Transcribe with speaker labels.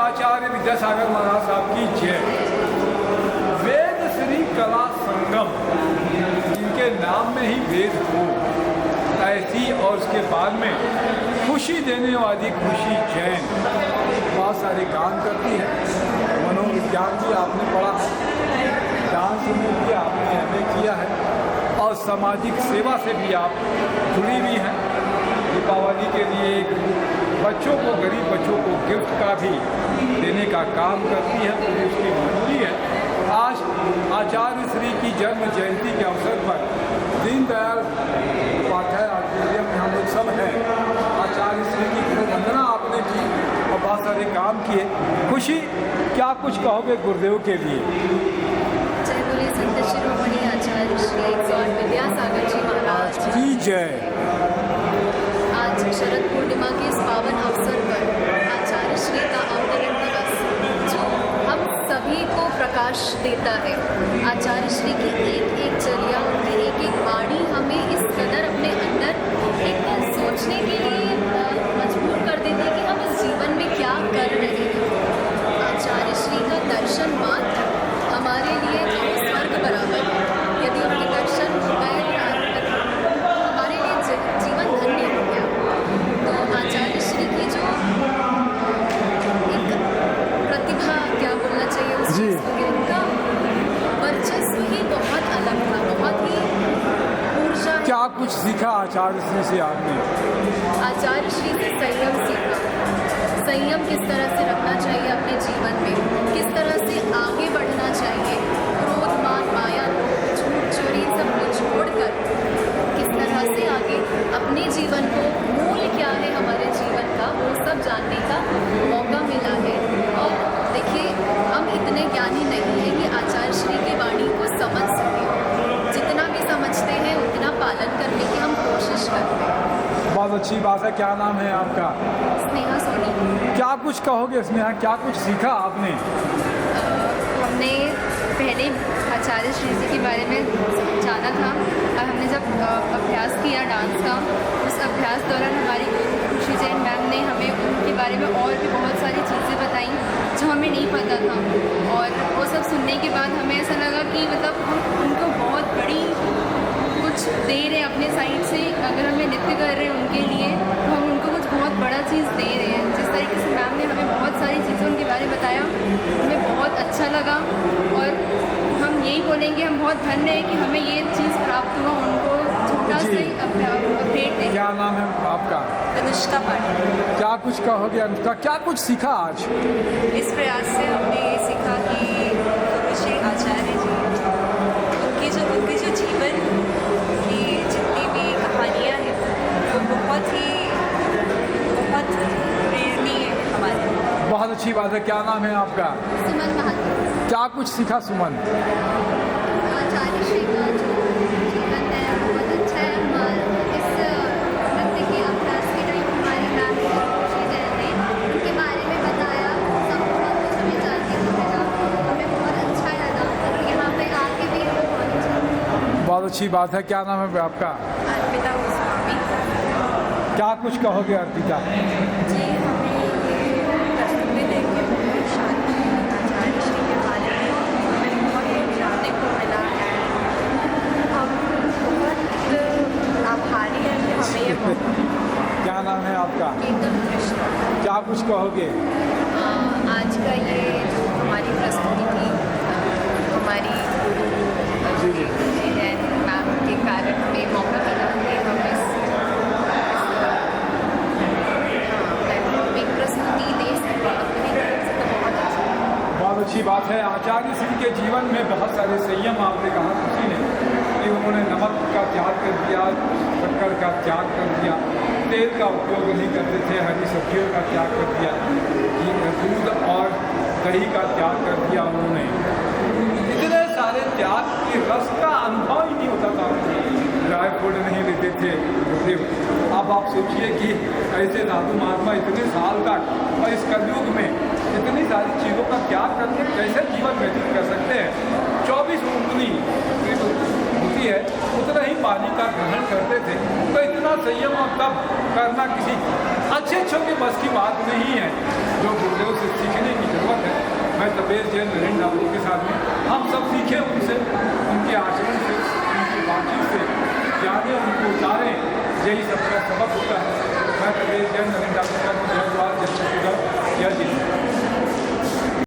Speaker 1: आचार्य विद्यासागर महाराज साहब की जय। वेद श्री कला संगम, इनके नाम में ही वेद हो ऐसी, और उसके बाद में खुशी देने वाली खुशी जैन बहुत सारे काम करती है। मनोविज्ञान भी आपने पढ़ा है, डांस में भी आपने MA किया है, और सामाजिक सेवा से भी आप जुड़ी हुई हैं। दीपावली के लिए बच्चों को, गरीब बच्चों को गिफ्ट का भी देने का काम करती है, तो उसकी मजबूरी है। आज आचार्य श्री की जन्म जयंती के अवसर पर दीनदयाल उपाध्याय ऑडिटोरियम में हम लोग सब हैं। आचार्य श्री की गुरु वंदना आपने की और बहुत सारे काम किए। खुशी, क्या कुछ कहोगे गुरुदेव के लिए?
Speaker 2: जय बोले संत शिरोमणि आचार्य श्री गौर विद्यासागर जी महाराज
Speaker 1: की जय।
Speaker 2: आज शरद पूर्णिमा के इस पावन अवसर पर आचार्य श्री का अवतरण दिवस जो हम सभी को प्रकाश देता है। आचार्य श्री की एक एक चर्या, उनकी एक एक वाणी हमें इस कदर अपने अंदर एक सोचने के लिए मजबूर कर देती है कि हम इस जीवन में क्या कर रहे हैं। आचार्य श्री का दर्शन मात्र हमारे लिए तो स्वर्ग बराबर है। यदि उनके दर्शन हो गए हमारे लिए जीवन धन्य हो गया। तो आचार्य श्री की जो एक प्रतिभा, क्या बोलना चाहिए उस चीज़ को, उनका वर्चस्व ही बहुत अलग था, बहुत ही ऊर्जा।
Speaker 1: क्या कुछ सीखा आचार्य श्री से आपने?
Speaker 2: आचार्य श्री से संयम सीखा। संयम किस तरह से रखना चाहिए अपने जीवन में, किस तरह से आगे बढ़ना चाहिए, क्रोध, मान, माया, झूठ, चोरी सब को छोड़कर किस तरह से आगे अपने जीवन को, मूल क्या है हमारे जीवन का, वो सब जानने का मौका मिला है। और देखिए, हम इतने ज्ञानी नहीं हैं कि आचार्य श्री की वाणी को समझ सकें। जितना भी समझते हैं उतना पालन करने की हम कोशिश करते हैं।
Speaker 1: बहुत अच्छी बात है। क्या नाम है आपका?
Speaker 2: स्नेहा सोनी।
Speaker 1: क्या कुछ कहोगे स्नेहा, क्या कुछ सीखा आपने?
Speaker 2: हमने पहले आचार्य श्री जी के बारे में जाना था, और हमने जब अभ्यास किया डांस का, उस अभ्यास दौरान हमारी खुशी जैन मैम ने हमें उनके बारे में और भी बहुत सारी चीज़ें बताई जो हमें नहीं पता था। और वो सब सुनने के बाद हमें ऐसा लगा कि मतलब हम उनको बहुत बड़ी कुछ दे रहे हैं अपने साइड से। अगर हमें नृत्य कर रहे हैं उनके लिए, तो हम उनको कुछ बहुत बड़ा चीज़ दे रहे हैं। जिस तरीके से मैम ने हमें बहुत सारी चीज़ें उनके बारे में बताया, हमें बहुत अच्छा लगा। और हम यही बोलेंगे, हम बहुत धन्य हैं कि हमें ये चीज़ प्राप्त हुआ, उनको छोटा सा भेंट दें।
Speaker 1: क्या नाम है आपका?
Speaker 2: अनुष्का पाटिल।
Speaker 1: क्या कुछ कहोगे अनुष्का, क्या कुछ सीखा आज?
Speaker 2: इस प्रयास से हमने ये सीखा कि श्री आचार्य जी, उनके जो जीवन की जितनी भी कहानियाँ हैं वो बहुत प्रेरणीय है हमारे।
Speaker 1: बहुत अच्छी बात है। क्या नाम है आपका?
Speaker 2: सुमन महाजन।
Speaker 1: क्या कुछ सीखा सुमन?
Speaker 2: आचार्य श्री का जो जीवन है बहुत अच्छा है। इस नृत्य के अभ्यास के टाइम हमारी मैम खुशी जैन ने उनके बारे में बताया, सब कुछ हमें जानने को मिला, हमें बहुत अच्छा लगा। और यहाँ पे आके भी हमें बहुत अच्छा लगा।
Speaker 1: बहुत अच्छी बात है। क्या नाम है आपका?
Speaker 2: अर्पिता गोस्वामी।
Speaker 1: क्या कुछ कहोगे अर्पिता?
Speaker 2: जी, हमें प्रस्तुति देख के बहुत शांति, आचार्य श्री के बारे में हमें बहुत कुछ जानने को मिला है। हम बहुत आभारी हैं कि हमें ये मौका मिला।
Speaker 1: क्या नाम है आपका?
Speaker 2: एकदम कृष्ण।
Speaker 1: क्या कुछ कहोगे?
Speaker 2: आज का ये जो हमारी प्रस्तुति थी, हमारी
Speaker 1: जी
Speaker 2: जैन मैम के कारण हमें मौका मिला कि हम एक प्रस्तुति दे सकें अपनी तरफ से, तो बहुत अच्छा।
Speaker 1: बहुत अच्छी बात है। आचार्य श्री के जीवन में बहुत सारे संयम, आपने कहा खुशी ने कि उन्होंने नमक का त्याग कर दिया, शक्कर का त्याग कर दिया, तेल का उपयोग नहीं करते थे, हरी सब्जियों का त्याग कर दिया, दूध और दही का त्याग कर दिया उन्होंने। इतने सारे त्याग के रस का अनुभव ही नहीं होता था। ड्राई फ्रूट नहीं लेते थे। अब आप सोचिए कि ऐसे साधु महात्मा इतने साल तक और इस कलयुग में इतनी सारी चीज़ों का त्याग करके कैसे जीवन व्यतीत कर सकते हैं। 24 उंगली होती है उतना ही पानी का ग्रहण करते थे। तो इतना संयम और तब करना किसी अच्छे की बस की बात नहीं है। जो गुरुदेव से सीखने की कबीर जैन नरेंद्र ठाकुर के साथ में हम सब सीखें उनसे, उनके आचरण से, उनकी बातचीत से, जाने उनको उतारें, यही सबका सबक होता है। मैं कबीर जैन